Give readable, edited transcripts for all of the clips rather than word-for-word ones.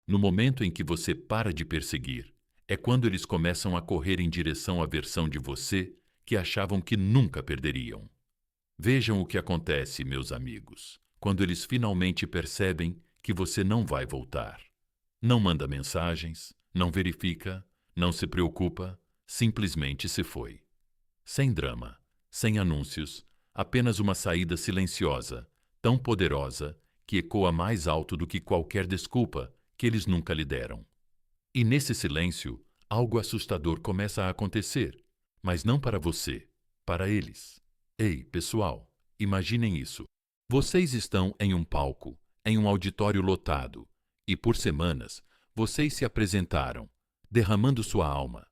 No momento em que você para de perseguir, é quando eles começam a correr em direção à versão de você que achavam que nunca perderiam. Vejam o que acontece, meus amigos, quando eles finalmente percebem que você não vai voltar. Não manda mensagens, não verifica, não se preocupa, simplesmente se foi. Sem drama, sem anúncios, apenas uma saída silenciosa, tão poderosa que ecoa mais alto do que qualquer desculpa que eles nunca lhe deram. E nesse silêncio, algo assustador começa a acontecer, mas não para você, para eles. Ei, pessoal, imaginem isso. Vocês estão em um palco, em um auditório lotado, e por semanas vocês se apresentaram, derramando sua alma,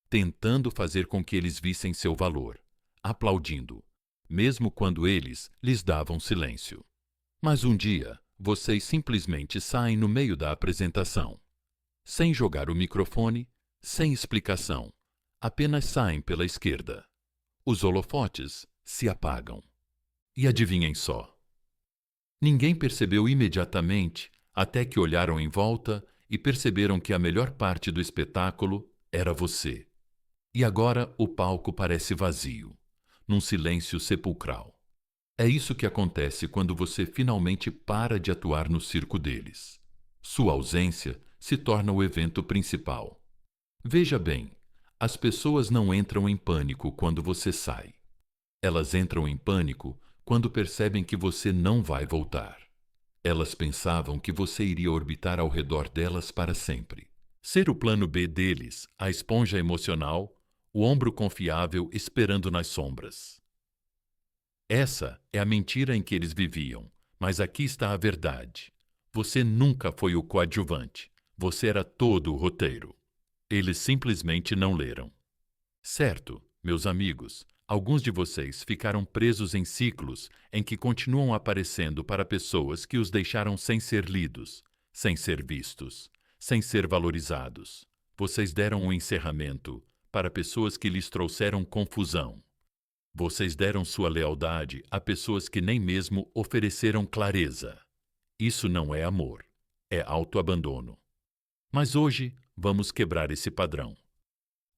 tentando fazer com que eles vissem seu valor, aplaudindo, mesmo quando eles lhes davam silêncio. Mas um dia, vocês simplesmente saem no meio da apresentação, sem jogar o microfone, sem explicação, apenas saem pela esquerda. Os holofotes se apagam. E adivinhem só. Ninguém percebeu imediatamente, até que olharam em volta e perceberam que a melhor parte do espetáculo era você. E agora o palco parece vazio, num silêncio sepulcral. É isso que acontece quando você finalmente para de atuar no circo deles. Sua ausência se torna o evento principal. Veja bem, as pessoas não entram em pânico quando você sai. Elas entram em pânico quando percebem que você não vai voltar. Elas pensavam que você iria orbitar ao redor delas para sempre. Ser o plano B deles, a esponja emocional, o ombro confiável esperando nas sombras. Essa é a mentira em que eles viviam, mas aqui está a verdade. Você nunca foi o coadjuvante, você era todo o roteiro. Eles simplesmente não leram. Certo, meus amigos, alguns de vocês ficaram presos em ciclos em que continuam aparecendo para pessoas que os deixaram sem ser lidos, sem ser vistos, sem ser valorizados. Vocês deram um encerramento para pessoas que lhes trouxeram confusão. Vocês deram sua lealdade a pessoas que nem mesmo ofereceram clareza. Isso não é amor, é autoabandono. Mas hoje vamos quebrar esse padrão.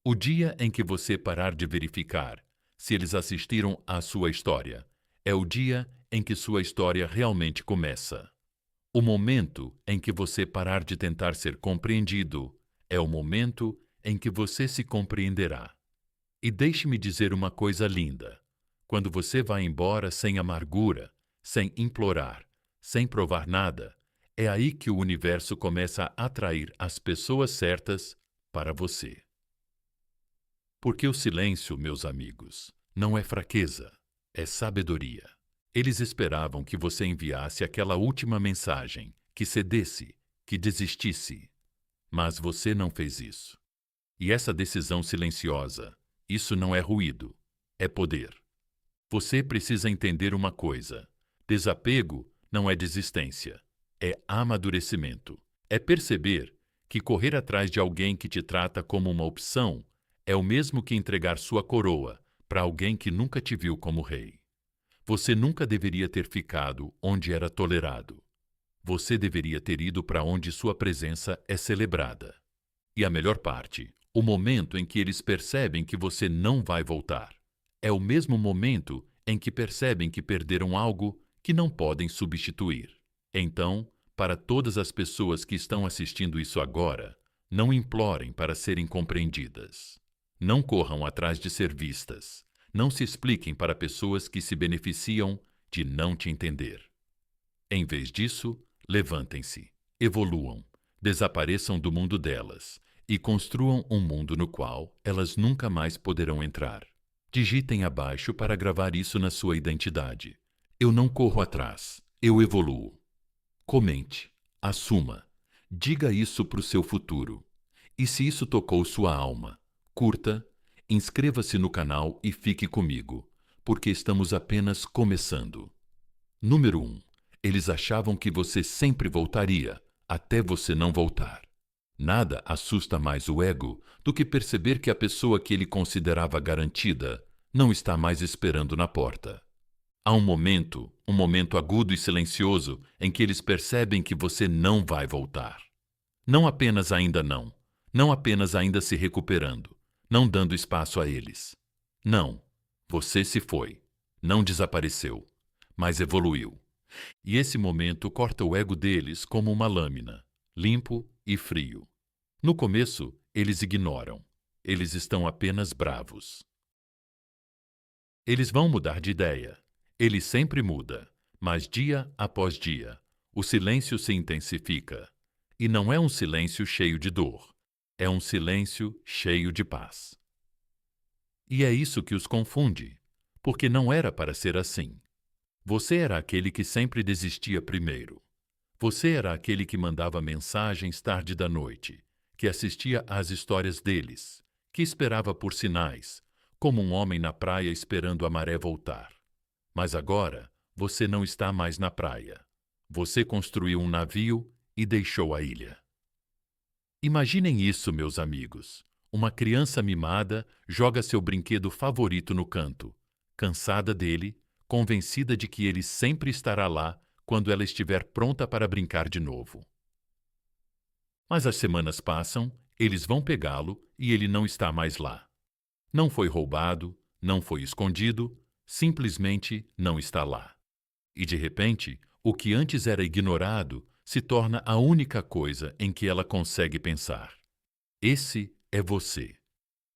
O dia em que você parar de verificar se eles assistiram à sua história é o dia em que sua história realmente começa. O momento em que você parar de tentar ser compreendido é o momento em que você se compreenderá. E deixe-me dizer uma coisa linda. Quando você vai embora sem amargura, sem implorar, sem provar nada, é aí que o universo começa a atrair as pessoas certas para você. Porque o silêncio, meus amigos, não é fraqueza, é sabedoria. Eles esperavam que você enviasse aquela última mensagem, que cedesse, que desistisse. Mas você não fez isso. E essa decisão silenciosa, isso não é ruído, é poder. Você precisa entender uma coisa: desapego não é desistência, é amadurecimento. É perceber que correr atrás de alguém que te trata como uma opção é o mesmo que entregar sua coroa para alguém que nunca te viu como rei. Você nunca deveria ter ficado onde era tolerado. Você deveria ter ido para onde sua presença é celebrada. E a melhor parte, o momento em que eles percebem que você não vai voltar, é o mesmo momento em que percebem que perderam algo que não podem substituir. Então, para todas as pessoas que estão assistindo isso agora, não implorem para serem compreendidas. Não corram atrás de ser vistas. Não se expliquem para pessoas que se beneficiam de não te entender. Em vez disso, levantem-se, evoluam, desapareçam do mundo delas e construam um mundo no qual elas nunca mais poderão entrar. Digitem abaixo para gravar isso na sua identidade. Eu não corro atrás, eu evoluo. Comente, assuma, diga isso para o seu futuro. E se isso tocou sua alma, curta, inscreva-se no canal e fique comigo, porque estamos apenas começando. Número 1. Eles achavam que você sempre voltaria, até você não voltar. Nada assusta mais o ego do que perceber que a pessoa que ele considerava garantida não está mais esperando na porta. Há um momento agudo e silencioso em que eles percebem que você não vai voltar. Não apenas ainda não. Não apenas ainda se recuperando, não dando espaço a eles. Não, você se foi. Não desapareceu, mas evoluiu. E esse momento corta o ego deles como uma lâmina, limpo e frio. No começo, eles ignoram. Eles estão apenas bravos. Eles vão mudar de ideia. Ele sempre muda, mas dia após dia, o silêncio se intensifica. E não é um silêncio cheio de dor. É um silêncio cheio de paz. E é isso que os confunde, porque não era para ser assim. Você era aquele que sempre desistia primeiro. Você era aquele que mandava mensagens tarde da noite, que assistia às histórias deles, que esperava por sinais, como um homem na praia esperando a maré voltar. Mas agora, você não está mais na praia. Você construiu um navio e deixou a ilha. Imaginem isso, meus amigos. Uma criança mimada joga seu brinquedo favorito no canto, cansada dele, convencida de que ele sempre estará lá quando ela estiver pronta para brincar de novo. Mas as semanas passam, eles vão pegá-lo e ele não está mais lá. Não foi roubado, não foi escondido, simplesmente não está lá. E de repente, o que antes era ignorado se torna a única coisa em que ela consegue pensar. Esse é você.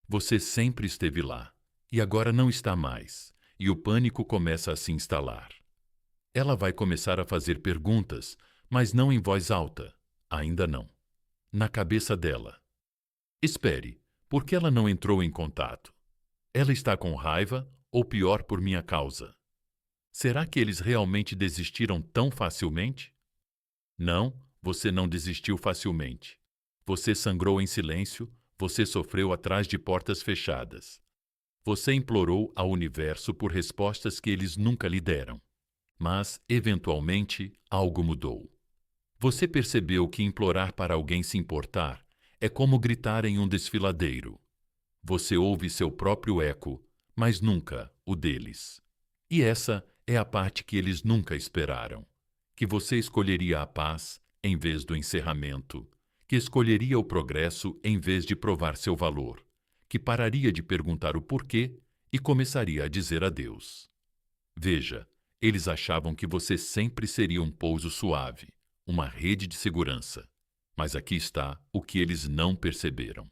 Você sempre esteve lá, e agora não está mais, e o pânico começa a se instalar. Ela vai começar a fazer perguntas, mas não em voz alta, ainda não. Na cabeça dela. Espere, por que ela não entrou em contato? Ela está com raiva ou pior por minha causa? Será que eles realmente desistiram tão facilmente? Não, você não desistiu facilmente. Você sangrou em silêncio, você sofreu atrás de portas fechadas. Você implorou ao universo por respostas que eles nunca lhe deram. Mas, eventualmente, algo mudou. Você percebeu que implorar para alguém se importar é como gritar em um desfiladeiro. Você ouve seu próprio eco, mas nunca o deles. E essa é a parte que eles nunca esperaram. Que você escolheria a paz em vez do encerramento, que escolheria o progresso em vez de provar seu valor, que pararia de perguntar o porquê e começaria a dizer adeus. Veja, eles achavam que você sempre seria um pouso suave, uma rede de segurança. Mas aqui está o que eles não perceberam.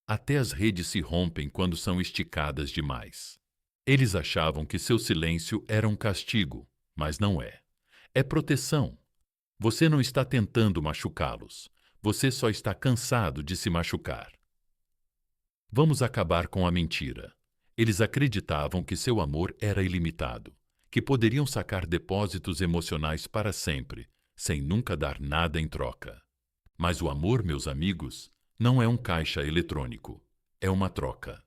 Até as redes se rompem quando são esticadas demais. Eles achavam que seu silêncio era um castigo, mas não é. É proteção. Você não está tentando machucá-los. Você só está cansado de se machucar. Vamos acabar com a mentira. Eles acreditavam que seu amor era ilimitado, que poderiam sacar depósitos emocionais para sempre, sem nunca dar nada em troca. Mas o amor, meus amigos, não é um caixa eletrônico. É uma troca.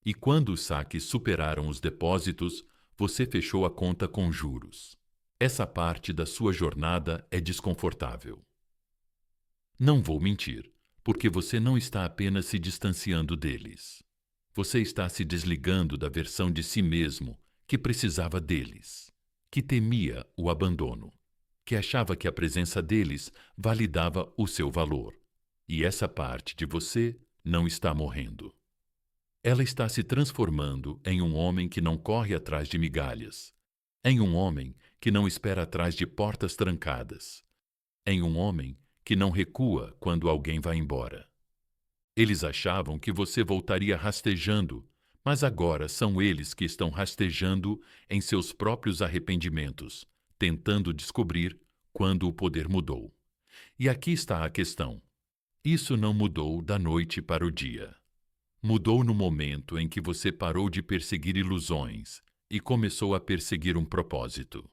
E quando os saques superaram os depósitos, você fechou a conta com juros. Essa parte da sua jornada é desconfortável. Não vou mentir, porque você não está apenas se distanciando deles. Você está se desligando da versão de si mesmo que precisava deles, que temia o abandono, que achava que a presença deles validava o seu valor. E essa parte de você não está morrendo. Ela está se transformando em um homem que não corre atrás de migalhas, em um homem que não espera atrás de portas trancadas, em um homem que não recua quando alguém vai embora. Eles achavam que você voltaria rastejando, mas agora são eles que estão rastejando em seus próprios arrependimentos, tentando descobrir quando o poder mudou. E aqui está a questão. Isso não mudou da noite para o dia. Mudou no momento em que você parou de perseguir ilusões e começou a perseguir um propósito.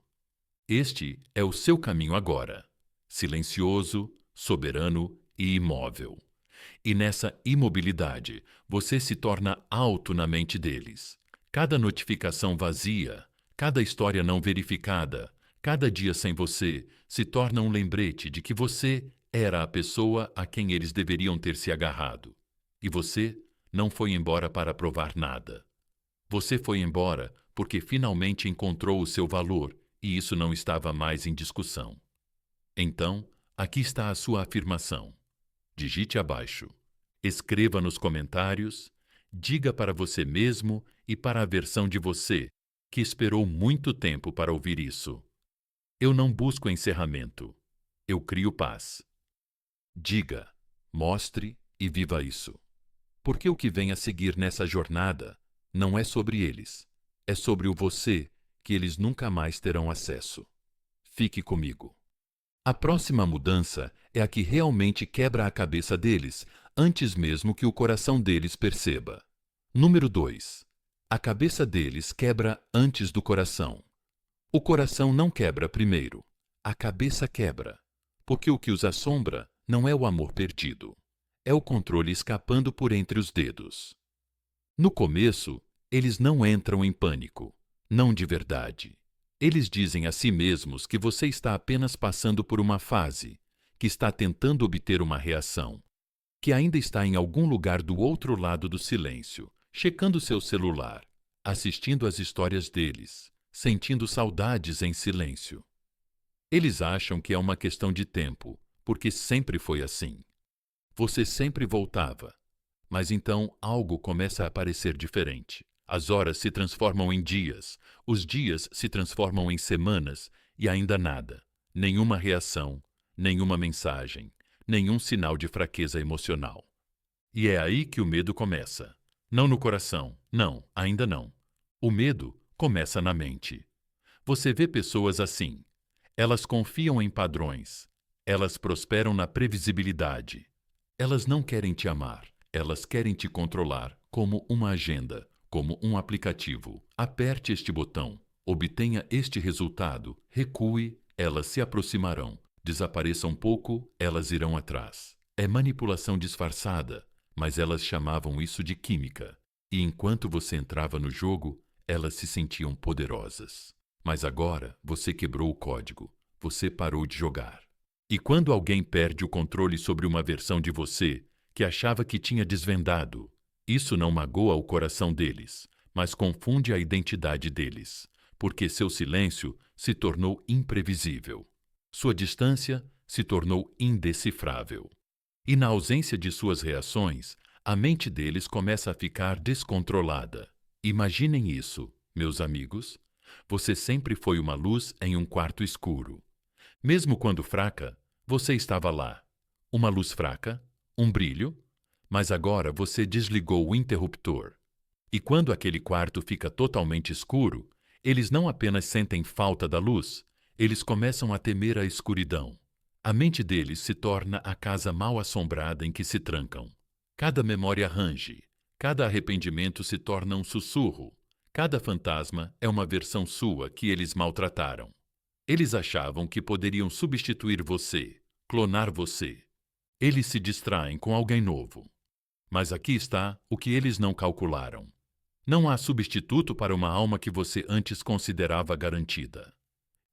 Este é o seu caminho agora, silencioso, soberano e imóvel. E nessa imobilidade, você se torna alto na mente deles. Cada notificação vazia, cada história não verificada, cada dia sem você se torna um lembrete de que você era a pessoa a quem eles deveriam ter se agarrado. E você não foi embora para provar nada. Você foi embora porque finalmente encontrou o seu valor e isso não estava mais em discussão. Então, aqui está a sua afirmação. digite abaixo. Escreva nos comentários, diga para você mesmo e para a versão de você que esperou muito tempo para ouvir isso. Eu não busco encerramento. Eu crio paz. Diga, mostre e viva isso. Porque o que vem a seguir nessa jornada não é sobre eles, é sobre o você que eles nunca mais terão acesso. Fique comigo. A próxima mudança é a que realmente quebra a cabeça deles, antes mesmo que o coração deles perceba. Número 2. A cabeça deles quebra antes do coração. O coração não quebra primeiro. A cabeça quebra. Porque o que os assombra não é o amor perdido. É o controle escapando por entre os dedos. No começo, eles não entram em pânico. Não de verdade. Eles dizem a si mesmos que você está apenas passando por uma fase, que está tentando obter uma reação, que ainda está em algum lugar do outro lado do silêncio, checando seu celular, assistindo às histórias deles, sentindo saudades em silêncio. Eles acham que é uma questão de tempo, porque sempre foi assim. Você sempre voltava, mas então algo começa a parecer diferente. As horas se transformam em dias, os dias se transformam em semanas e ainda nada. Nenhuma reação, nenhuma mensagem, nenhum sinal de fraqueza emocional. E é aí que o medo começa. Não no coração, não, ainda não. O medo começa na mente. Você vê pessoas assim. Elas confiam em padrões. Elas prosperam na previsibilidade. Elas não querem te amar. Elas querem te controlar como uma agenda, como um aplicativo. Aperte este botão, obtenha este resultado, recue, elas se aproximarão. Desapareça um pouco, elas irão atrás. É manipulação disfarçada, mas elas chamavam isso de química. E enquanto você entrava no jogo, elas se sentiam poderosas. Mas agora você quebrou o código, você parou de jogar. E quando alguém perde o controle sobre uma versão de você que achava que tinha desvendado, isso não magoa o coração deles, mas confunde a identidade deles, porque seu silêncio se tornou imprevisível. Sua distância se tornou indecifrável. E na ausência de suas reações, a mente deles começa a ficar descontrolada. Imaginem isso, meus amigos. Você sempre foi uma luz em um quarto escuro. Mesmo quando fraca, você estava lá. Uma luz fraca, um brilho, mas agora você desligou o interruptor. E quando aquele quarto fica totalmente escuro, eles não apenas sentem falta da luz, eles começam a temer a escuridão. A mente deles se torna a casa mal assombrada em que se trancam. Cada memória range, cada arrependimento se torna um sussurro, cada fantasma é uma versão sua que eles maltrataram. Eles achavam que poderiam substituir você, clonar você. Eles se distraem com alguém novo. Mas aqui está o que eles não calcularam. Não há substituto para uma alma que você antes considerava garantida.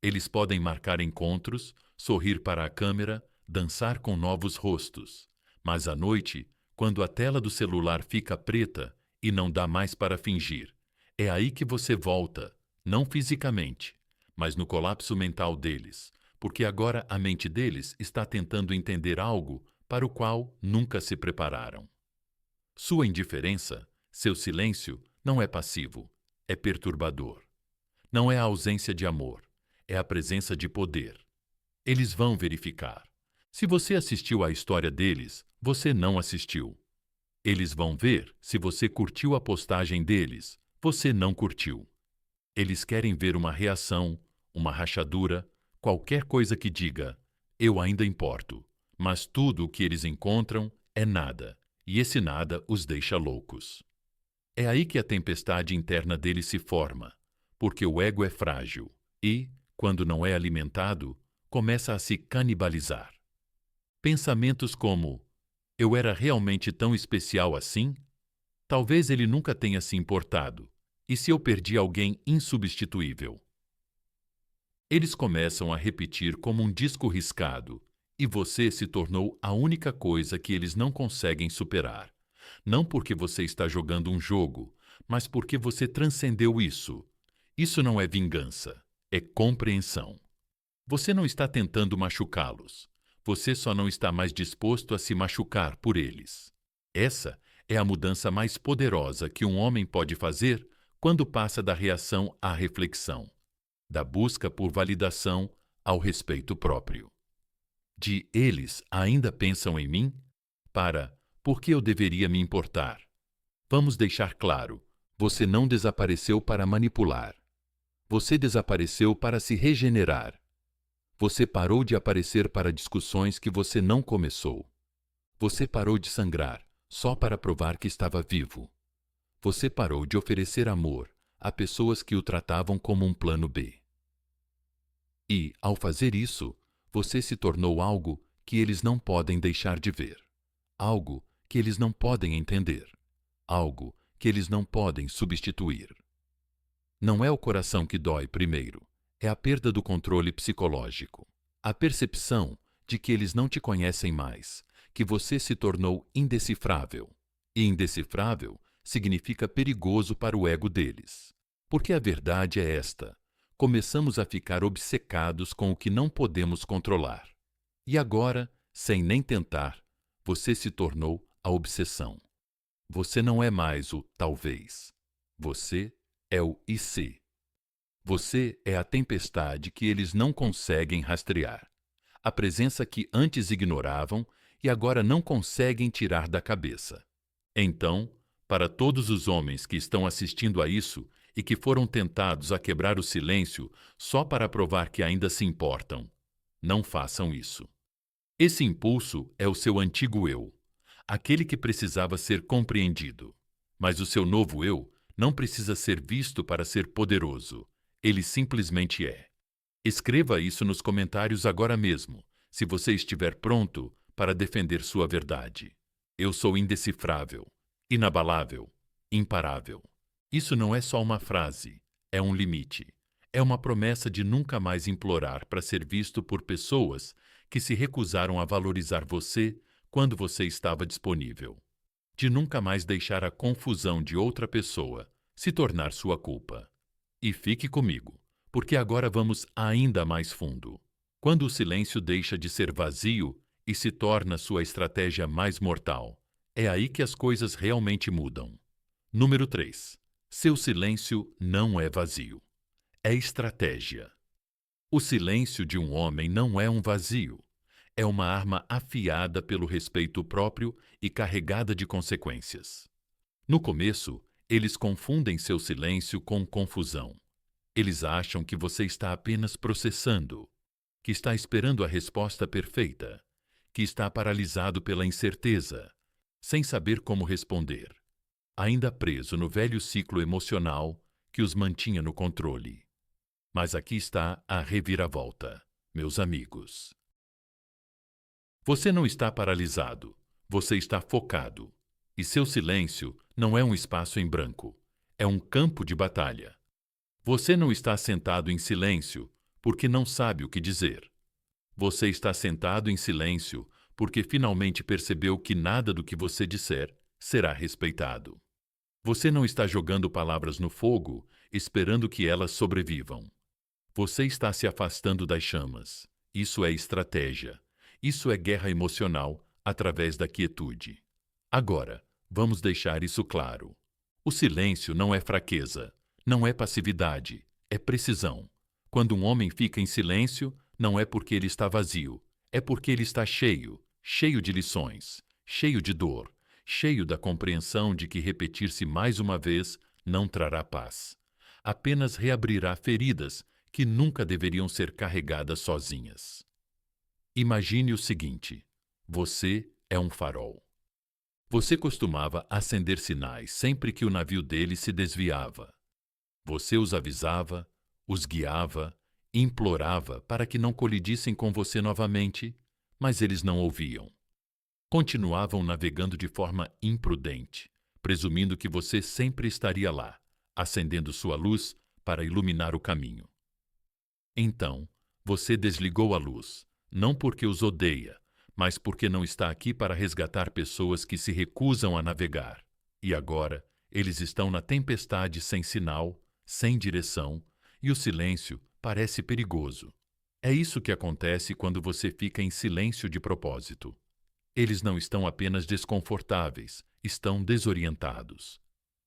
Eles podem marcar encontros, sorrir para a câmera, dançar com novos rostos. Mas à noite, quando a tela do celular fica preta e não dá mais para fingir, é aí que você volta, não fisicamente, mas no colapso mental deles, porque agora a mente deles está tentando entender algo para o qual nunca se prepararam. Sua indiferença, seu silêncio, não é passivo, é perturbador. Não é a ausência de amor, é a presença de poder. Eles vão verificar. Se você assistiu à história deles, você não assistiu. Eles vão ver se você curtiu a postagem deles, você não curtiu. Eles querem ver uma reação, uma rachadura, qualquer coisa que diga, eu ainda importo, mas tudo o que eles encontram é nada. E esse nada os deixa loucos. É aí que a tempestade interna deles se forma, porque o ego é frágil e, quando não é alimentado, começa a se canibalizar. Pensamentos como, eu era realmente tão especial assim? Talvez ele nunca tenha se importado. E se eu perdi alguém insubstituível? Eles começam a repetir como um disco riscado, e você se tornou a única coisa que eles não conseguem superar. Não porque você está jogando um jogo, mas porque você transcendeu isso. Isso não é vingança, é compreensão. Você não está tentando machucá-los. Você só não está mais disposto a se machucar por eles. Essa é a mudança mais poderosa que um homem pode fazer quando passa da reação à reflexão, da busca por validação ao respeito próprio. De eles ainda pensam em mim? Para por que eu deveria me importar? Vamos deixar claro, você não desapareceu para manipular. Você desapareceu para se regenerar. Você parou de aparecer para discussões que você não começou. Você parou de sangrar só para provar que estava vivo. Você parou de oferecer amor a pessoas que o tratavam como um plano B. E, ao fazer isso, você se tornou algo que eles não podem deixar de ver. Algo que eles não podem entender. Algo que eles não podem substituir. Não é o coração que dói primeiro, é a perda do controle psicológico. A percepção de que eles não te conhecem mais, que você se tornou indecifrável. E indecifrável significa perigoso para o ego deles. Porque a verdade é esta: começamos a ficar obcecados com o que não podemos controlar. E agora, sem nem tentar, você se tornou a obsessão. Você não é mais o talvez. Você é o e se. Você é a tempestade que eles não conseguem rastrear. A presença que antes ignoravam e agora não conseguem tirar da cabeça. Então, para todos os homens que estão assistindo a isso e que foram tentados a quebrar o silêncio só para provar que ainda se importam, não façam isso. Esse impulso é o seu antigo eu, aquele que precisava ser compreendido. Mas o seu novo eu não precisa ser visto para ser poderoso. Ele simplesmente é. Escreva isso nos comentários agora mesmo, se você estiver pronto para defender sua verdade. Eu sou indecifrável, inabalável, imparável. Isso não é só uma frase, é um limite. É uma promessa de nunca mais implorar para ser visto por pessoas que se recusaram a valorizar você quando você estava disponível. De nunca mais deixar a confusão de outra pessoa se tornar sua culpa. E fique comigo, porque agora vamos ainda mais fundo. Quando o silêncio deixa de ser vazio e se torna sua estratégia mais mortal, é aí que as coisas realmente mudam. Número 3. Seu silêncio não é vazio. É estratégia. O silêncio de um homem não é um vazio. É uma arma afiada pelo respeito próprio e carregada de consequências. No começo, eles confundem seu silêncio com confusão. Eles acham que você está apenas processando, que está esperando a resposta perfeita, que está paralisado pela incerteza, sem saber como responder, ainda preso no velho ciclo emocional que os mantinha no controle. Mas aqui está a reviravolta, meus amigos. Você não está paralisado, você está focado. E seu silêncio não é um espaço em branco, é um campo de batalha. Você não está sentado em silêncio porque não sabe o que dizer. Você está sentado em silêncio porque finalmente percebeu que nada do que você disser será respeitado. Você não está jogando palavras no fogo esperando que elas sobrevivam. Você está se afastando das chamas. Isso é estratégia. Isso é guerra emocional através da quietude. Agora, vamos deixar isso claro. O silêncio não é fraqueza, não é passividade, é precisão. Quando um homem fica em silêncio, não é porque ele está vazio, é porque ele está cheio, cheio de lições, cheio de dor, cheio da compreensão de que repetir-se mais uma vez não trará paz. Apenas reabrirá feridas que nunca deveriam ser carregadas sozinhas. Imagine o seguinte: você é um farol. Você costumava acender sinais sempre que o navio dele se desviava. Você os avisava, os guiava, implorava para que não colidissem com você novamente, mas eles não ouviam. Continuavam navegando de forma imprudente, presumindo que você sempre estaria lá, acendendo sua luz para iluminar o caminho. Então, você desligou a luz, não porque os odeia, mas porque não está aqui para resgatar pessoas que se recusam a navegar. E agora, eles estão na tempestade sem sinal, sem direção, e o silêncio parece perigoso. É isso que acontece quando você fica em silêncio de propósito. Eles não estão apenas desconfortáveis, estão desorientados.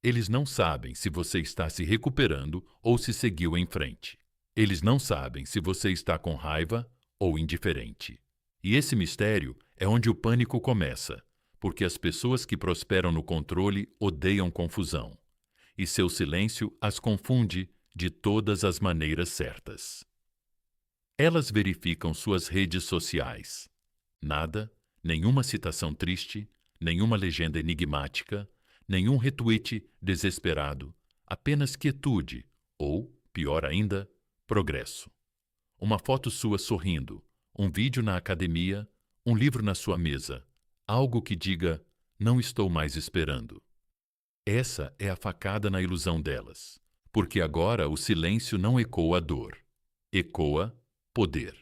Eles não sabem se você está se recuperando ou se seguiu em frente. Eles não sabem se você está com raiva ou indiferente. E esse mistério é onde o pânico começa, porque as pessoas que prosperam no controle odeiam confusão, e seu silêncio as confunde de todas as maneiras certas. Elas verificam suas redes sociais. Nada, nenhuma citação triste, nenhuma legenda enigmática, nenhum retweet desesperado, apenas quietude ou, pior ainda, progresso. Uma foto sua sorrindo, um vídeo na academia, um livro na sua mesa, algo que diga: não estou mais esperando. Essa é a facada na ilusão delas, porque agora o silêncio não ecoa dor, ecoa poder.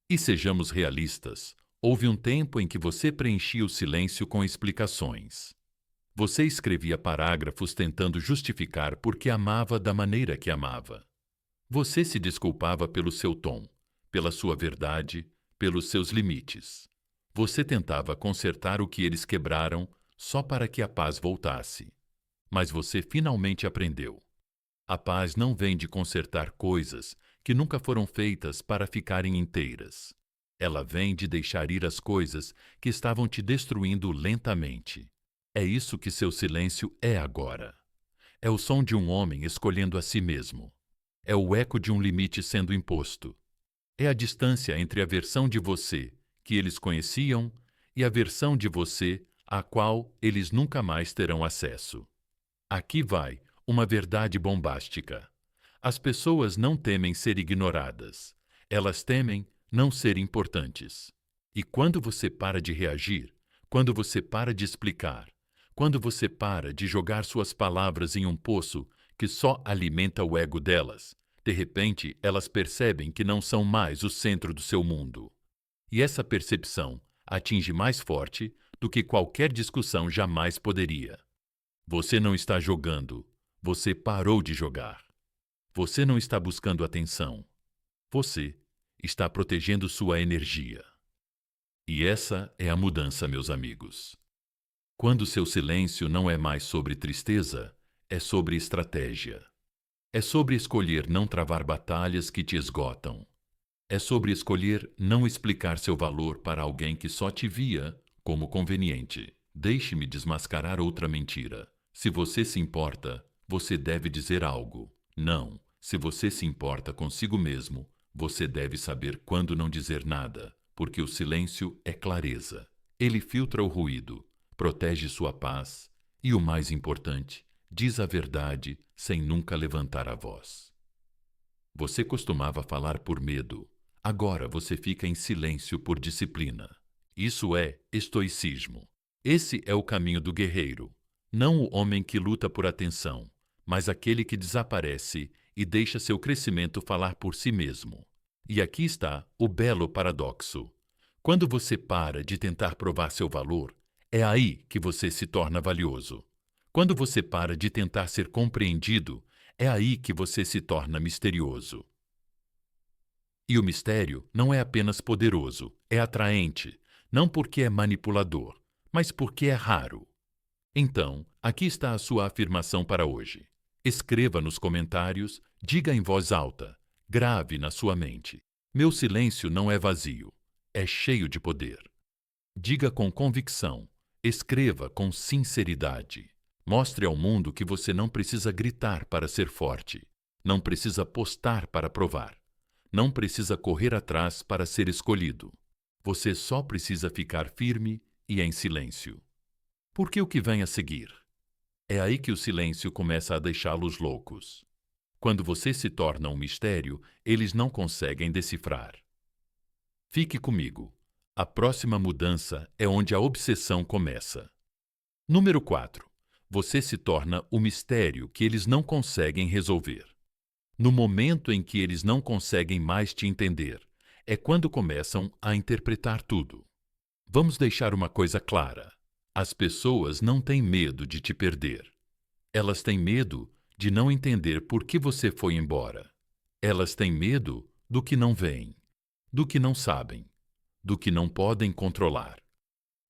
E sejamos realistas, houve um tempo em que você preenchia o silêncio com explicações. Você escrevia parágrafos tentando justificar por que amava da maneira que amava. Você se desculpava pelo seu tom, pela sua verdade, pelos seus limites. Você tentava consertar o que eles quebraram só para que a paz voltasse. Mas você finalmente aprendeu. A paz não vem de consertar coisas que nunca foram feitas para ficarem inteiras. Ela vem de deixar ir as coisas que estavam te destruindo lentamente. É isso que seu silêncio é agora. É o som de um homem escolhendo a si mesmo. É o eco de um limite sendo imposto. É a distância entre a versão de você que eles conheciam e a versão de você à qual eles nunca mais terão acesso. Aqui vai uma verdade bombástica. As pessoas não temem ser ignoradas. Elas temem não ser importantes. E quando você para de reagir, quando você para de explicar, quando você para de jogar suas palavras em um poço que só alimenta o ego delas, de repente elas percebem que não são mais o centro do seu mundo. E essa percepção atinge mais forte do que qualquer discussão jamais poderia. Você não está jogando, você parou de jogar. Você não está buscando atenção. Você está protegendo sua energia. E essa é a mudança, meus amigos. Quando seu silêncio não é mais sobre tristeza, é sobre estratégia. É sobre escolher não travar batalhas que te esgotam. É sobre escolher não explicar seu valor para alguém que só te via como conveniente. Deixe-me desmascarar outra mentira. Se você se importa, você deve dizer algo. Não, se você se importa consigo mesmo, você deve saber quando não dizer nada, porque o silêncio é clareza. Ele filtra o ruído, protege sua paz e, o mais importante, diz a verdade sem nunca levantar a voz. Você costumava falar por medo. Agora você fica em silêncio por disciplina. Isso é estoicismo. Esse é o caminho do guerreiro. Não o homem que luta por atenção, mas aquele que desaparece e deixa seu crescimento falar por si mesmo. E aqui está o belo paradoxo. Quando você para de tentar provar seu valor, é aí que você se torna valioso. Quando você para de tentar ser compreendido, é aí que você se torna misterioso. E o mistério não é apenas poderoso, é atraente, não porque é manipulador, mas porque é raro. Então, aqui está a sua afirmação para hoje. Escreva nos comentários, diga em voz alta, grave na sua mente. Meu silêncio não é vazio, é cheio de poder. Diga com convicção, escreva com sinceridade. Mostre ao mundo que você não precisa gritar para ser forte, não precisa postar para provar, não precisa correr atrás para ser escolhido. Você só precisa ficar firme e em silêncio. Porque o que vem a seguir? É aí que o silêncio começa a deixá-los loucos. Quando você se torna um mistério, eles não conseguem decifrar. Fique comigo. A próxima mudança é onde a obsessão começa. Número 4. Você se torna o mistério que eles não conseguem resolver. No momento em que eles não conseguem mais te entender, é quando começam a interpretar tudo. Vamos deixar uma coisa clara. As pessoas não têm medo de te perder. Elas têm medo de não entender por que você foi embora. Elas têm medo do que não veem, do que não sabem, do que não podem controlar.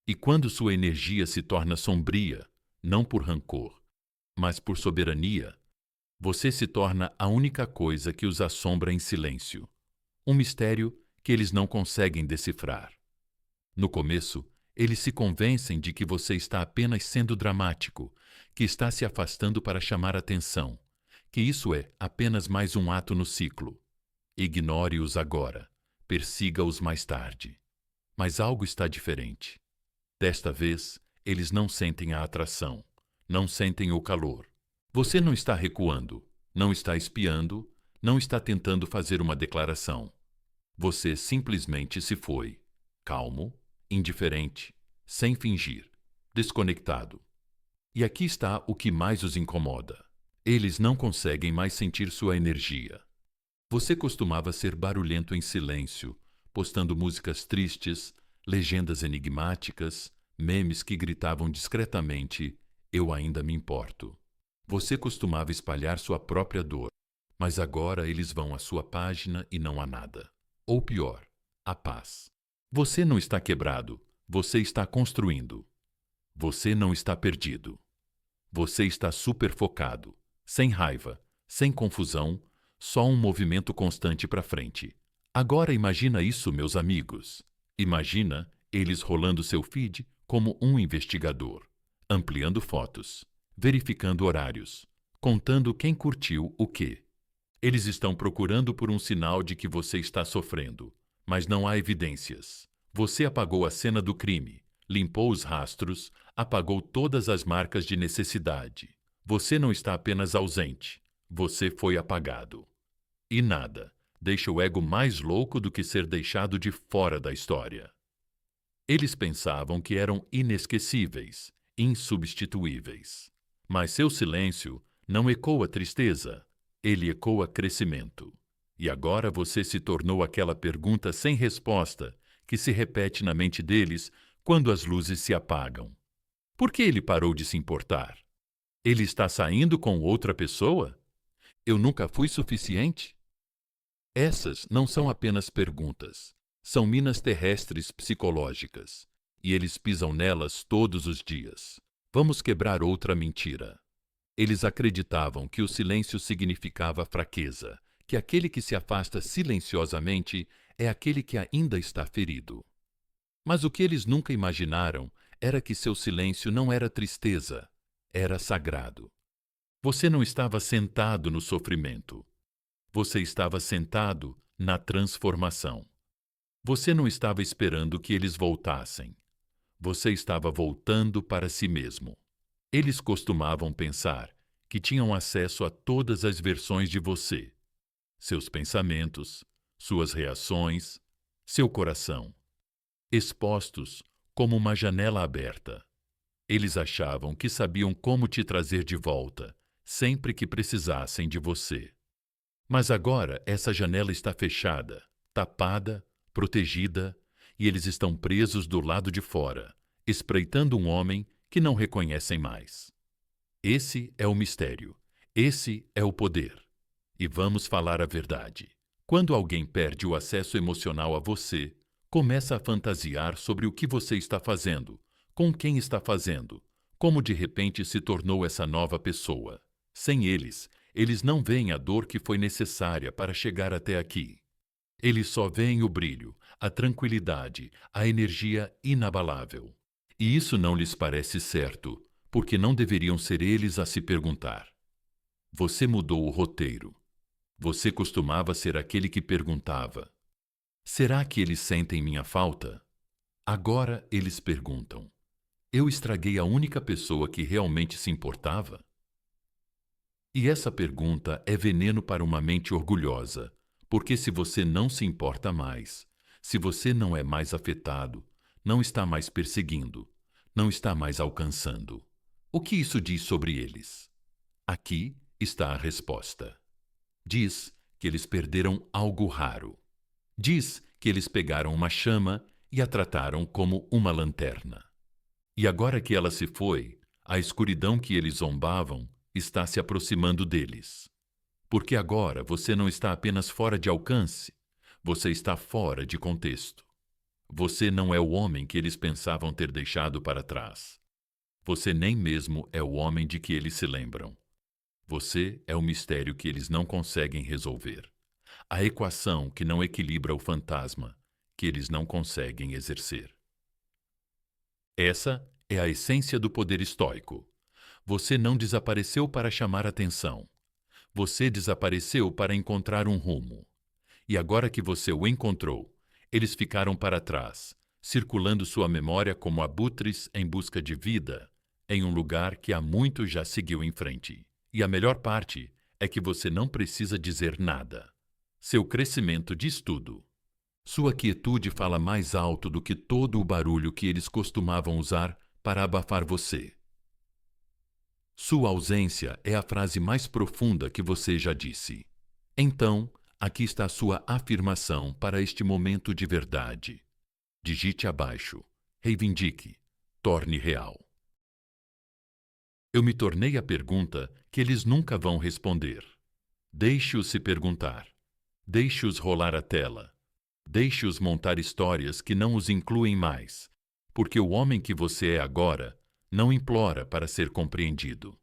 E quando sua energia se torna sombria, não por rancor, mas por soberania, você se torna a única coisa que os assombra em silêncio, um mistério que eles não conseguem decifrar. No começo, eles se convencem de que você está apenas sendo dramático, que está se afastando para chamar atenção, que isso é apenas mais um ato no ciclo. Ignore-os agora, persiga-os mais tarde. Mas algo está diferente. Desta vez, eles não sentem a atração, não sentem o calor. Você não está recuando, não está espiando, não está tentando fazer uma declaração. Você simplesmente se foi, calmo, indiferente, sem fingir, desconectado. E aqui está o que mais os incomoda. Eles não conseguem mais sentir sua energia. Você costumava ser barulhento em silêncio, postando músicas tristes, legendas enigmáticas, memes que gritavam discretamente: "Eu ainda me importo". Você costumava espalhar sua própria dor, mas agora eles vão à sua página e não há nada. Ou pior, a paz. Você não está quebrado, você está construindo. Você não está perdido. Você está super focado, sem raiva, sem confusão, só um movimento constante para frente. Agora imagina isso, meus amigos. Imagina eles rolando seu feed como um investigador, ampliando fotos, verificando horários, contando quem curtiu o quê. Eles estão procurando por um sinal de que você está sofrendo, mas não há evidências. Você apagou a cena do crime, limpou os rastros, apagou todas as marcas de necessidade. Você não está apenas ausente, você foi apagado. E nada deixa o ego mais louco do que ser deixado de fora da história. Eles pensavam que eram inesquecíveis, insubstituíveis. Mas seu silêncio não ecoa tristeza, ele ecoa crescimento. E agora você se tornou aquela pergunta sem resposta que se repete na mente deles quando as luzes se apagam. Por que ele parou de se importar? Ele está saindo com outra pessoa? Eu nunca fui suficiente? Essas não são apenas perguntas, são minas terrestres psicológicas, e eles pisam nelas todos os dias. Vamos quebrar outra mentira. Eles acreditavam que o silêncio significava fraqueza, que aquele que se afasta silenciosamente é aquele que ainda está ferido. Mas o que eles nunca imaginaram era que seu silêncio não era tristeza, era sagrado. Você não estava sentado no sofrimento. Você estava sentado na transformação. Você não estava esperando que eles voltassem. Você estava voltando para si mesmo. Eles costumavam pensar que tinham acesso a todas as versões de você, seus pensamentos, suas reações, seu coração, expostos como uma janela aberta. Eles achavam que sabiam como te trazer de volta, sempre que precisassem de você. Mas agora essa janela está fechada, tapada, protegida, e eles estão presos do lado de fora, espreitando um homem que não reconhecem mais. Esse é o mistério, esse é o poder. E vamos falar a verdade. Quando alguém perde o acesso emocional a você, começa a fantasiar sobre o que você está fazendo, com quem está fazendo, como de repente se tornou essa nova pessoa. Sem eles, eles não veem a dor que foi necessária para chegar até aqui. Eles só veem o brilho, a tranquilidade, a energia inabalável. E isso não lhes parece certo, porque não deveriam ser eles a se perguntar. Você mudou o roteiro. Você costumava ser aquele que perguntava: será que eles sentem minha falta? Agora eles perguntam: eu estraguei a única pessoa que realmente se importava? E essa pergunta é veneno para uma mente orgulhosa, porque se você não se importa mais, se você não é mais afetado, não está mais perseguindo, não está mais alcançando, o que isso diz sobre eles? Aqui está a resposta. Diz que eles perderam algo raro. Diz que eles pegaram uma chama e a trataram como uma lanterna. E agora que ela se foi, a escuridão que eles zombavam está se aproximando deles. Porque agora você não está apenas fora de alcance, Você está fora de contexto. Você não é o homem que eles pensavam ter deixado para trás. Você nem mesmo é o homem de que eles se lembram. Você é o mistério que eles não conseguem resolver. A equação que não equilibra o fantasma, que eles não conseguem exercer. Essa é a essência do poder estoico. Você não desapareceu para chamar atenção. Você desapareceu para encontrar um rumo. E agora que você o encontrou, eles ficaram para trás, circulando sua memória como abutres em busca de vida, em um lugar que há muito já seguiu em frente. E a melhor parte é que você não precisa dizer nada. Seu crescimento diz tudo. Sua quietude fala mais alto do que todo o barulho que eles costumavam usar para abafar você. Sua ausência é a frase mais profunda que você já disse. Então, aqui está a sua afirmação para este momento de verdade. Digite abaixo, reivindique, torne real. Eu me tornei a pergunta que eles nunca vão responder. Deixe-os se perguntar. Deixe-os rolar a tela. Deixe-os montar histórias que não os incluem mais, porque o homem que você é agora não implora para ser compreendido.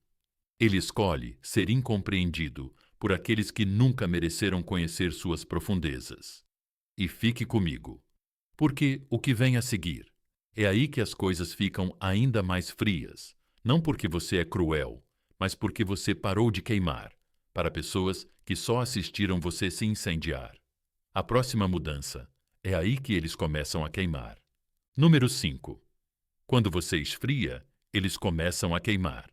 Ele escolhe ser incompreendido por aqueles que nunca mereceram conhecer suas profundezas. E fique comigo, porque o que vem a seguir é aí que as coisas ficam ainda mais frias, não porque você é cruel, mas porque você parou de queimar, para pessoas que só assistiram você se incendiar. A próxima mudança é aí que eles começam a queimar. Número 5. Quando você esfria, eles começam a queimar.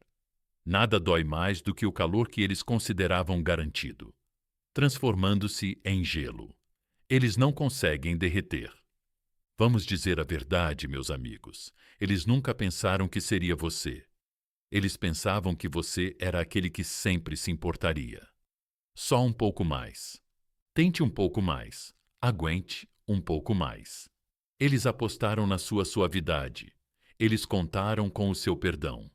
Nada dói mais do que o calor que eles consideravam garantido, transformando-se em gelo. Eles não conseguem derreter. Vamos dizer a verdade, meus amigos. Eles nunca pensaram que seria você. Eles pensavam que você era aquele que sempre se importaria. Só um pouco mais. Tente um pouco mais. Aguente um pouco mais. Eles apostaram na sua suavidade. Eles contaram com o seu perdão.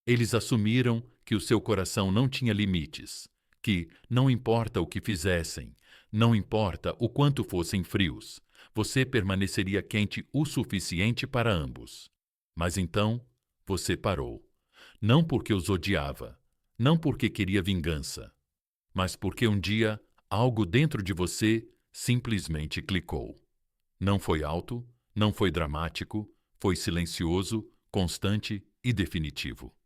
Eles assumiram que o seu coração não tinha limites, que, não importa o que fizessem, não importa o quanto fossem frios, você permaneceria quente o suficiente para ambos. Mas então, você parou. Não porque os odiava, não porque queria vingança, mas porque um dia algo dentro de você simplesmente clicou. Não foi alto, não foi dramático, foi silencioso, constante e definitivo.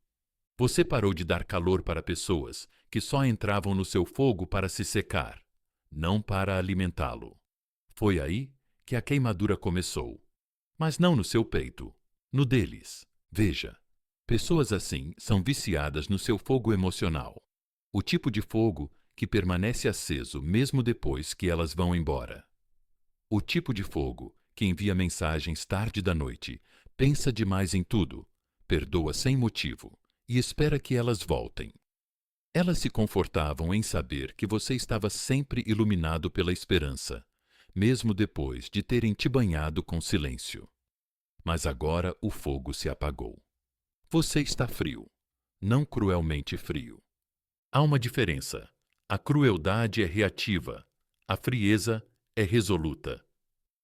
Você parou de dar calor para pessoas que só entravam no seu fogo para se secar, não para alimentá-lo. Foi aí que a queimadura começou. Mas não no seu peito, no deles. Veja, pessoas assim são viciadas no seu fogo emocional. O tipo de fogo que permanece aceso mesmo depois que elas vão embora. O tipo de fogo que envia mensagens tarde da noite, pensa demais em tudo, perdoa sem motivo e espera que elas voltem. Elas se confortavam em saber que você estava sempre iluminado pela esperança, mesmo depois de terem te banhado com silêncio. Mas agora o fogo se apagou. Você está frio, não cruelmente frio. Há uma diferença. A crueldade é reativa, a frieza é resoluta.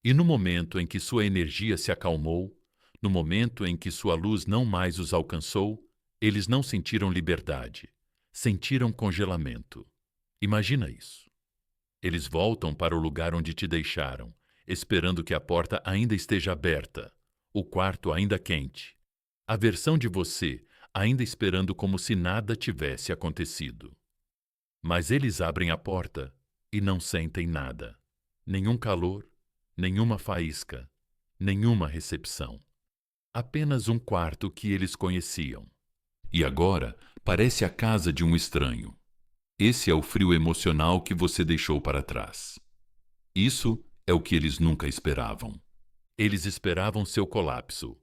E no momento em que sua energia se acalmou, no momento em que sua luz não mais os alcançou, eles não sentiram liberdade, sentiram congelamento. Imagina isso. Eles voltam para o lugar onde te deixaram, esperando que a porta ainda esteja aberta, o quarto ainda quente, a versão de você ainda esperando como se nada tivesse acontecido. Mas eles abrem a porta e não sentem nada. Nenhum calor, nenhuma faísca, nenhuma recepção. Apenas um quarto que eles conheciam. E agora parece a casa de um estranho. Esse é o frio emocional que você deixou para trás. Isso é o que eles nunca esperavam. Eles esperavam seu colapso.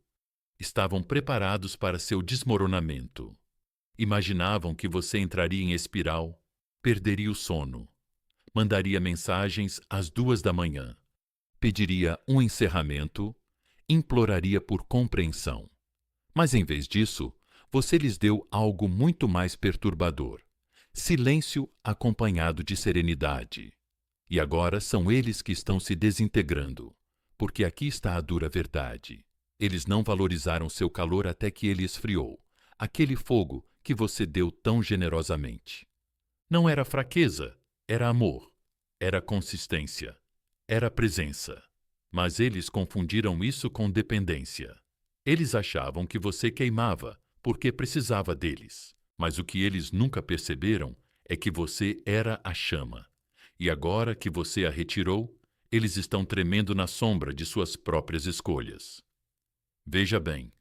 Estavam preparados para seu desmoronamento. Imaginavam que você entraria em espiral, perderia o sono, mandaria mensagens às 2 da manhã, pediria um encerramento, imploraria por compreensão. Mas em vez disso, você lhes deu algo muito mais perturbador: silêncio acompanhado de serenidade. E agora são eles que estão se desintegrando, porque aqui está a dura verdade. Eles não valorizaram seu calor até que ele esfriou, aquele fogo que você deu tão generosamente. Não era fraqueza, era amor, era consistência, era presença. Mas eles confundiram isso com dependência. Eles achavam que você queimava porque precisava deles, mas o que eles nunca perceberam é que você era a chama. E agora que você a retirou, eles estão tremendo na sombra de suas próprias escolhas. Veja bem,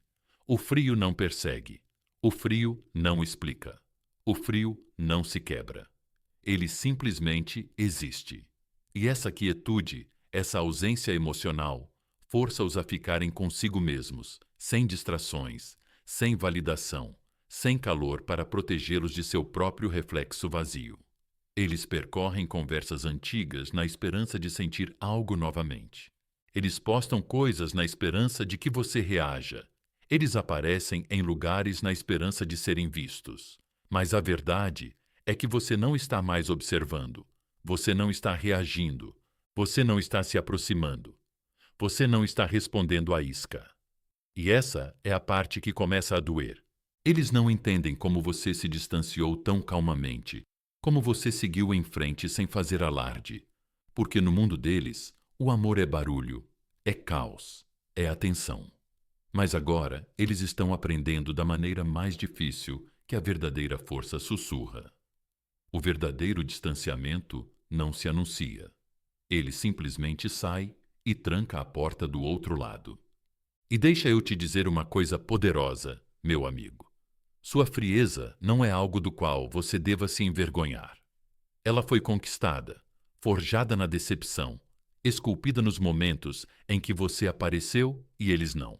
o frio não persegue, o frio não explica, o frio não se quebra. Ele simplesmente existe. E essa quietude, essa ausência emocional, força-os a ficarem consigo mesmos, sem distrações, sem validação, sem calor para protegê-los de seu próprio reflexo vazio. Eles percorrem conversas antigas na esperança de sentir algo novamente. Eles postam coisas na esperança de que você reaja. Eles aparecem em lugares na esperança de serem vistos. Mas a verdade é que você não está mais observando. Você não está reagindo. Você não está se aproximando. Você não está respondendo à isca. E essa é a parte que começa a doer. Eles não entendem como você se distanciou tão calmamente, como você seguiu em frente sem fazer alarde. Porque no mundo deles, o amor é barulho, é caos, é atenção. Mas agora eles estão aprendendo da maneira mais difícil que a verdadeira força sussurra. O verdadeiro distanciamento não se anuncia. Ele simplesmente sai e tranca a porta do outro lado. E deixa eu te dizer uma coisa poderosa, meu amigo. Sua frieza não é algo do qual você deva se envergonhar. Ela foi conquistada, forjada na decepção, esculpida nos momentos em que você apareceu e eles não.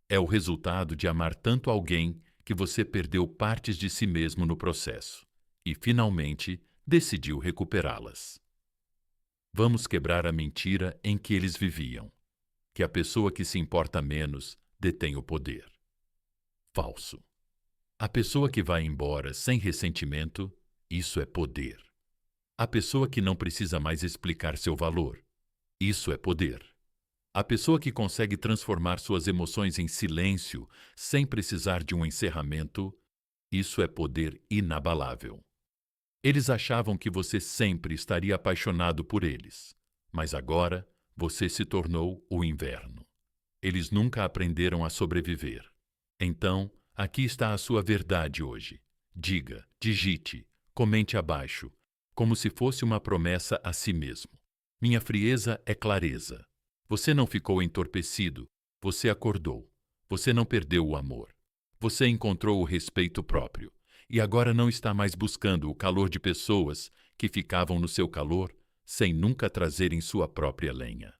É o resultado de amar tanto alguém que você perdeu partes de si mesmo no processo e, finalmente, decidiu recuperá-las. Vamos quebrar a mentira em que eles viviam, que a pessoa que se importa menos detém o poder. Falso. A pessoa que vai embora sem ressentimento, isso é poder. A pessoa que não precisa mais explicar seu valor, isso é poder. A pessoa que consegue transformar suas emoções em silêncio sem precisar de um encerramento, isso é poder inabalável. Eles achavam que você sempre estaria apaixonado por eles, mas agora você se tornou o inverno. Eles nunca aprenderam a sobreviver. Então, aqui está a sua verdade hoje. Diga, digite, comente abaixo, como se fosse uma promessa a si mesmo. Minha frieza é clareza. Você não ficou entorpecido, você acordou. Você não perdeu o amor. Você encontrou o respeito próprio. E agora não está mais buscando o calor de pessoas que ficavam no seu calor sem nunca trazerem sua própria lenha.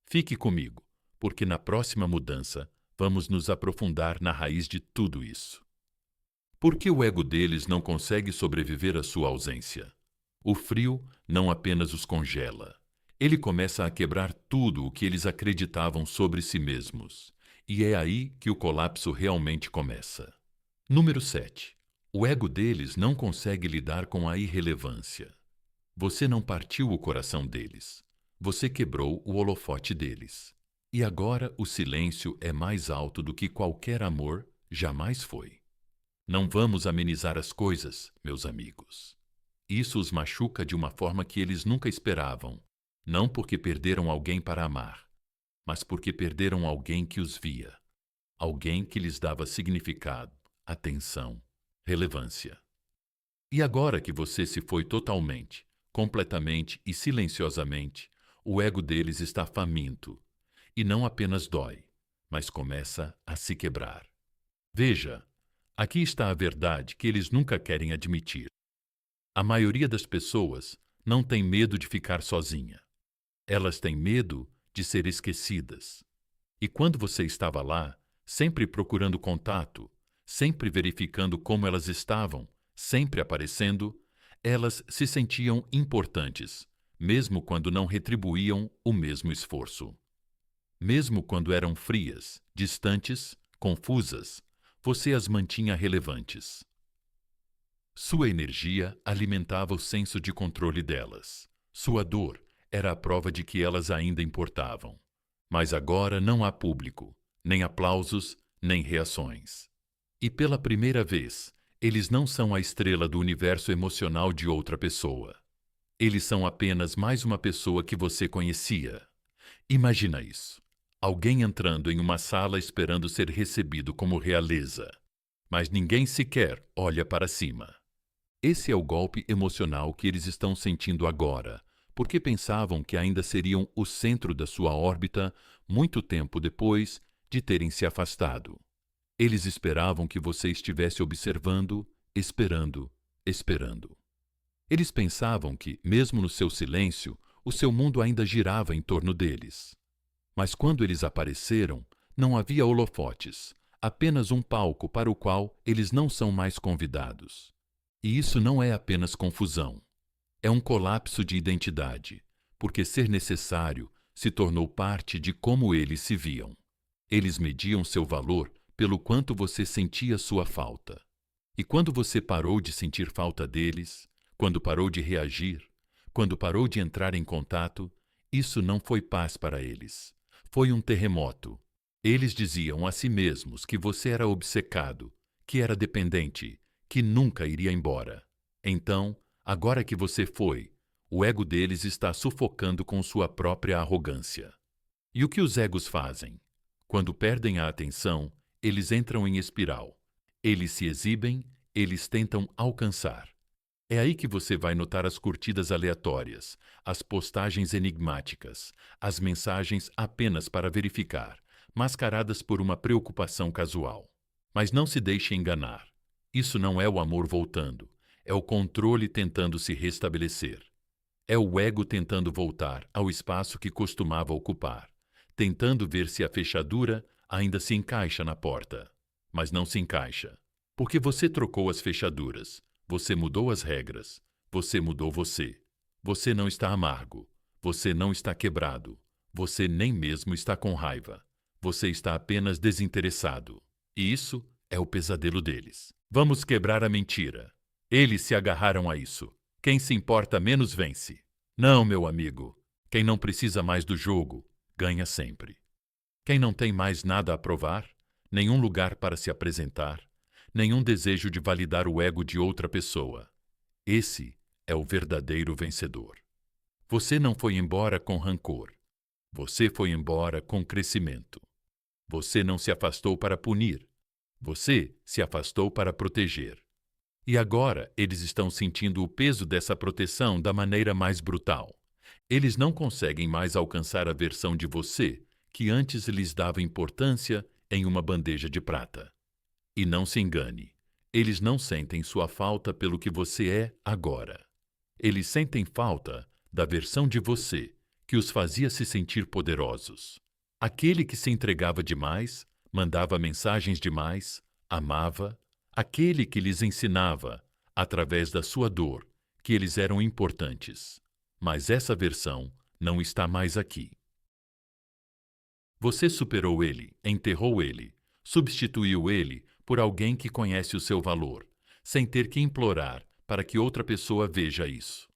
Fique comigo, porque na próxima mudança vamos nos aprofundar na raiz de tudo isso. Por que o ego deles não consegue sobreviver à sua ausência? O frio não apenas os congela. Ele começa a quebrar tudo o que eles acreditavam sobre si mesmos. E é aí que o colapso realmente começa. Número 7. O ego deles não consegue lidar com a irrelevância. Você não partiu o coração deles. Você quebrou o holofote deles. E agora o silêncio é mais alto do que qualquer amor jamais foi. Não vamos amenizar as coisas, meus amigos. Isso os machuca de uma forma que eles nunca esperavam, não porque perderam alguém para amar, mas porque perderam alguém que os via, alguém que lhes dava significado, atenção, relevância. E agora que você se foi totalmente, completamente e silenciosamente, o ego deles está faminto, e não apenas dói, mas começa a se quebrar. Veja, aqui está a verdade que eles nunca querem admitir. A maioria das pessoas não tem medo de ficar sozinha. Elas têm medo de ser esquecidas. E quando você estava lá, sempre procurando contato, sempre verificando como elas estavam, sempre aparecendo, elas se sentiam importantes, mesmo quando não retribuíam o mesmo esforço. Mesmo quando eram frias, distantes, confusas, você as mantinha relevantes. Sua energia alimentava o senso de controle delas. Sua dor era a prova de que elas ainda importavam. Mas agora não há público, nem aplausos, nem reações. E pela primeira vez, eles não são a estrela do universo emocional de outra pessoa. Eles são apenas mais uma pessoa que você conhecia. Imagina isso. Alguém entrando em uma sala esperando ser recebido como realeza. Mas ninguém sequer olha para cima. Esse é o golpe emocional que eles estão sentindo agora, porque pensavam que ainda seriam o centro da sua órbita muito tempo depois de terem se afastado. Eles esperavam que você estivesse observando, esperando, esperando. Eles pensavam que, mesmo no seu silêncio, o seu mundo ainda girava em torno deles. Mas quando eles apareceram, não havia holofotes, apenas um palco para o qual eles não são mais convidados. E isso não é apenas confusão. É um colapso de identidade, porque ser necessário se tornou parte de como eles se viam. Eles mediam seu valor pelo quanto você sentia sua falta. E quando você parou de sentir falta deles, quando parou de reagir, quando parou de entrar em contato, isso não foi paz para eles. Foi um terremoto. Eles diziam a si mesmos que você era obcecado, que era dependente, que nunca iria embora. Então, agora que você foi, o ego deles está sufocando com sua própria arrogância. E o que os egos fazem? Quando perdem a atenção, eles entram em espiral. Eles se exibem, eles tentam alcançar. É aí que você vai notar as curtidas aleatórias, as postagens enigmáticas, as mensagens apenas para verificar, mascaradas por uma preocupação casual. Mas não se deixe enganar. Isso não é o amor voltando, é o controle tentando se restabelecer. É o ego tentando voltar ao espaço que costumava ocupar, tentando ver se a fechadura ainda se encaixa na porta. Mas não se encaixa, porque você trocou as fechaduras, você mudou as regras, você mudou você. Você não está amargo, você não está quebrado, você nem mesmo está com raiva. Você está apenas desinteressado. E isso é o pesadelo deles. Vamos quebrar a mentira. Eles se agarraram a isso. Quem se importa menos vence. Não, meu amigo. Quem não precisa mais do jogo, ganha sempre. Quem não tem mais nada a provar, nenhum lugar para se apresentar, nenhum desejo de validar o ego de outra pessoa. Esse é o verdadeiro vencedor. Você não foi embora com rancor. Você foi embora com crescimento. Você não se afastou para punir. Você se afastou para proteger. E agora eles estão sentindo o peso dessa proteção da maneira mais brutal. Eles não conseguem mais alcançar a versão de você que antes lhes dava importância em uma bandeja de prata. E não se engane, eles não sentem sua falta pelo que você é agora. Eles sentem falta da versão de você que os fazia se sentir poderosos. Aquele que se entregava demais, mandava mensagens demais, amava, aquele que lhes ensinava, através da sua dor, que eles eram importantes. Mas essa versão não está mais aqui. Você superou ele, enterrou ele, substituiu ele por alguém que conhece o seu valor, sem ter que implorar para que outra pessoa veja isso.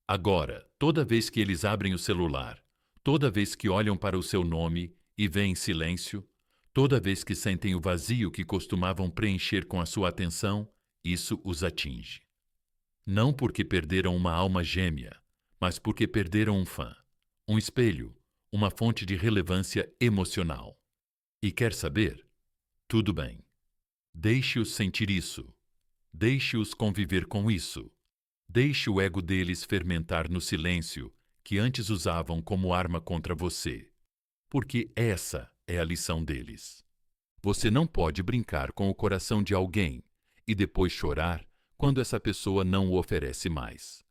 Agora, toda vez que eles abrem o celular, toda vez que olham para o seu nome e veem silêncio, toda vez que sentem o vazio que costumavam preencher com a sua atenção, isso os atinge. Não porque perderam uma alma gêmea, mas porque perderam um fã, um espelho, uma fonte de relevância emocional. E quer saber? Tudo bem. Deixe-os sentir isso. Deixe-os conviver com isso. Deixe o ego deles fermentar no silêncio que antes usavam como arma contra você. Porque essa é a lição deles. Você não pode brincar com o coração de alguém e depois chorar quando essa pessoa não o oferece mais.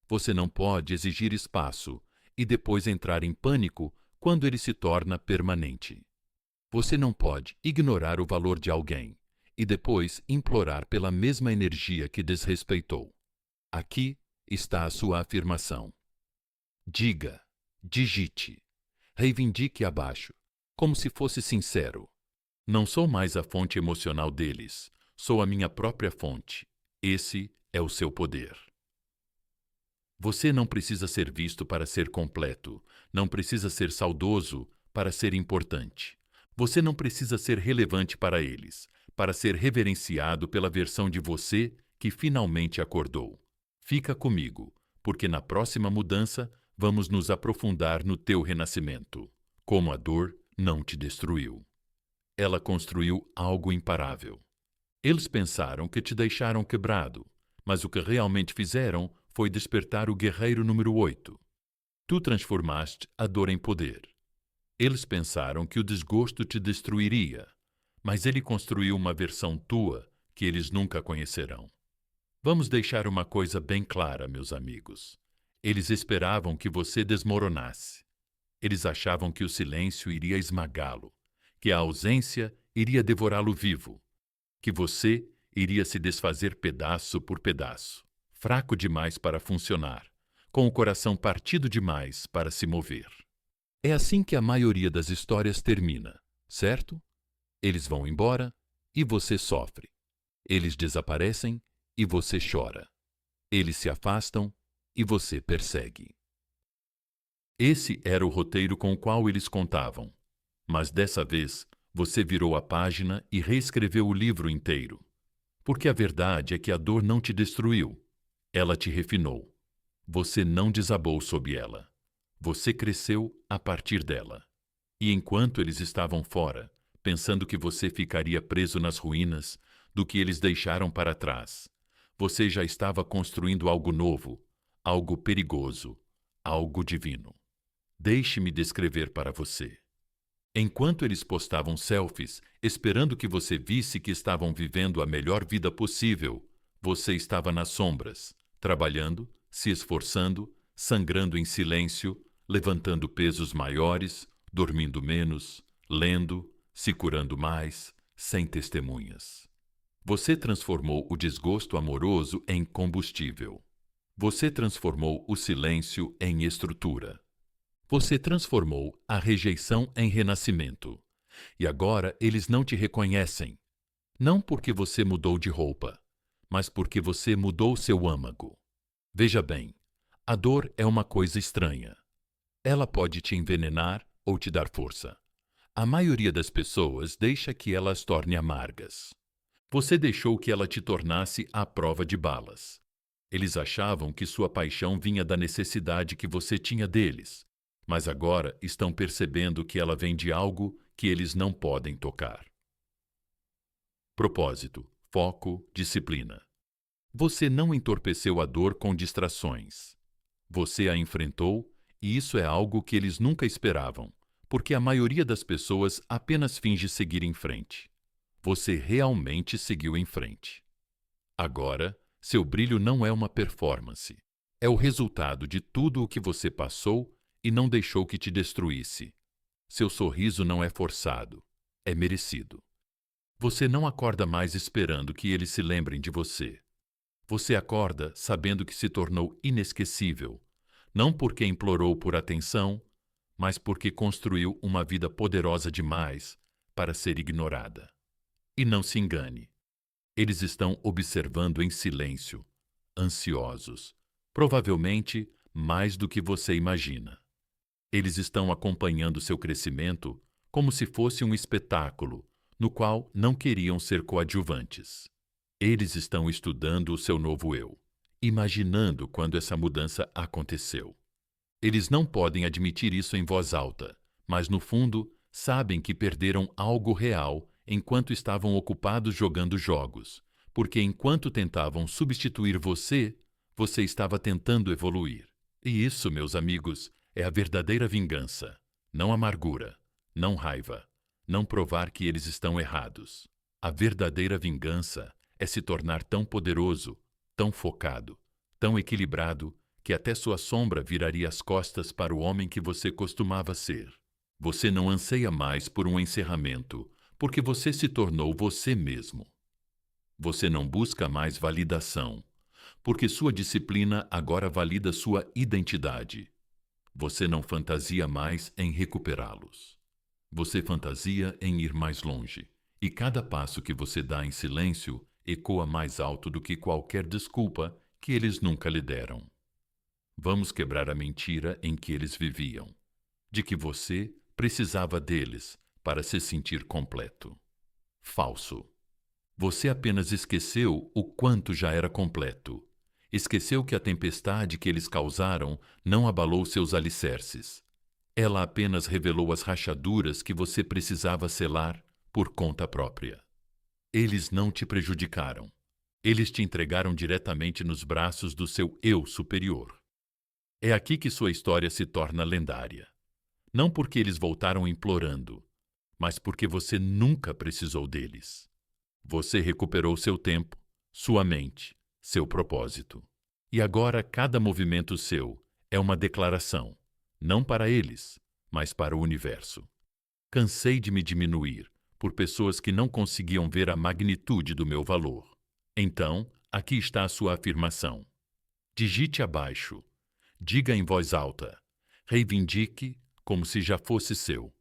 Você não pode exigir espaço e depois entrar em pânico quando ele se torna permanente. Você não pode ignorar o valor de alguém e depois implorar pela mesma energia que desrespeitou. Aqui está a sua afirmação. Diga, digite, reivindique abaixo, como se fosse sincero. Não sou mais a fonte emocional deles, sou a minha própria fonte. Esse é o seu poder. Você não precisa ser visto para ser completo, não precisa ser saudoso para ser importante. Você não precisa ser relevante para eles, para ser reverenciado pela versão de você que finalmente acordou. Fica comigo, porque na próxima mudança vamos nos aprofundar no teu renascimento. Como a dor não te destruiu. Ela construiu algo imparável. Eles pensaram que te deixaram quebrado, mas o que realmente fizeram foi despertar o guerreiro número 8. Tu transformaste a dor em poder. Eles pensaram que o desgosto te destruiria, mas ele construiu uma versão tua que eles nunca conhecerão. Vamos deixar uma coisa bem clara, meus amigos. Eles esperavam que você desmoronasse. Eles achavam que o silêncio iria esmagá-lo, que a ausência iria devorá-lo vivo, que você iria se desfazer pedaço por pedaço, fraco demais para funcionar, com o coração partido demais para se mover. É assim que a maioria das histórias termina, certo? Eles vão embora e você sofre. Eles desaparecem e você chora. Eles se afastam e você persegue. Esse era o roteiro com o qual eles contavam. Mas dessa vez, você virou a página e reescreveu o livro inteiro. Porque a verdade é que a dor não te destruiu. Ela te refinou. Você não desabou sob ela. Você cresceu a partir dela. E enquanto eles estavam fora, pensando que você ficaria preso nas ruínas do que eles deixaram para trás, você já estava construindo algo novo, algo perigoso, algo divino. Deixe-me descrever para você. Enquanto eles postavam selfies, esperando que você visse que estavam vivendo a melhor vida possível, você estava nas sombras, trabalhando, se esforçando, sangrando em silêncio, levantando pesos maiores, dormindo menos, lendo, se curando mais, sem testemunhas. Você transformou o desgosto amoroso em combustível. Você transformou o silêncio em estrutura. Você transformou a rejeição em renascimento. E agora eles não te reconhecem. Não porque você mudou de roupa, mas porque você mudou seu âmago. Veja bem, a dor é uma coisa estranha. Ela pode te envenenar ou te dar força. A maioria das pessoas deixa que ela as torne amargas. Você deixou que ela te tornasse à prova de balas. Eles achavam que sua paixão vinha da necessidade que você tinha deles, mas agora estão percebendo que ela vem de algo que eles não podem tocar. Propósito, foco, disciplina. Você não entorpeceu a dor com distrações. Você a enfrentou e isso é algo que eles nunca esperavam, porque a maioria das pessoas apenas finge seguir em frente. Você realmente seguiu em frente. Agora, seu brilho não é uma performance. É o resultado de tudo o que você passou e não deixou que te destruísse. Seu sorriso não é forçado, é merecido. Você não acorda mais esperando que eles se lembrem de você. Você acorda sabendo que se tornou inesquecível, não porque implorou por atenção, mas porque construiu uma vida poderosa demais para ser ignorada. E não se engane. Eles estão observando em silêncio, ansiosos, provavelmente mais do que você imagina. Eles estão acompanhando seu crescimento como se fosse um espetáculo, no qual não queriam ser coadjuvantes. Eles estão estudando o seu novo eu, imaginando quando essa mudança aconteceu. Eles não podem admitir isso em voz alta, mas no fundo sabem que perderam algo real enquanto estavam ocupados jogando jogos, porque enquanto tentavam substituir você, você estava tentando evoluir. E isso, meus amigos, é a verdadeira vingança, não amargura, não raiva, não provar que eles estão errados. A verdadeira vingança é se tornar tão poderoso, tão focado, tão equilibrado, que até sua sombra viraria as costas para o homem que você costumava ser. Você não anseia mais por um encerramento, porque você se tornou você mesmo. Você não busca mais validação, porque sua disciplina agora valida sua identidade. Você não fantasia mais em recuperá-los. Você fantasia em ir mais longe, e cada passo que você dá em silêncio ecoa mais alto do que qualquer desculpa que eles nunca lhe deram. Vamos quebrar a mentira em que eles viviam, de que você precisava deles para se sentir completo. Falso. Você apenas esqueceu o quanto já era completo. Esqueceu que a tempestade que eles causaram não abalou seus alicerces. Ela apenas revelou as rachaduras que você precisava selar por conta própria. Eles não te prejudicaram. Eles te entregaram diretamente nos braços do seu eu superior. É aqui que sua história se torna lendária. Não porque eles voltaram implorando, mas porque você nunca precisou deles. Você recuperou seu tempo, sua mente, seu propósito. E agora cada movimento seu é uma declaração, não para eles, mas para o universo. Cansei de me diminuir por pessoas que não conseguiam ver a magnitude do meu valor. Então, aqui está a sua afirmação. Digite abaixo. Diga em voz alta. Reivindique como se já fosse seu.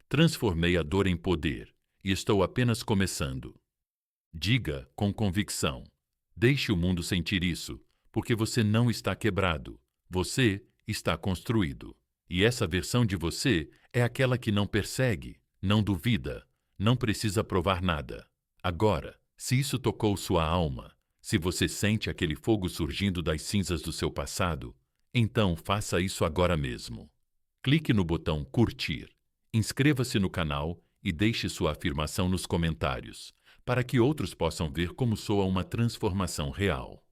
Transformei a dor em poder e estou apenas começando. Diga com convicção. Deixe o mundo sentir isso, porque você não está quebrado. Você está construído. E essa versão de você é aquela que não persegue, não duvida, não precisa provar nada. Agora, se isso tocou sua alma, se você sente aquele fogo surgindo das cinzas do seu passado, então faça isso agora mesmo. Clique no botão curtir, inscreva-se no canal e deixe sua afirmação nos comentários, para que outros possam ver como soa uma transformação real.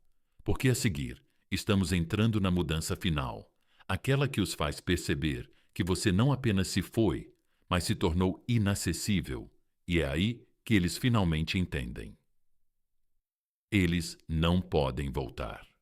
Porque a seguir, estamos entrando na mudança final, aquela que os faz perceber que você não apenas se foi, mas se tornou inacessível, e é aí que eles finalmente entendem. Eles não podem voltar.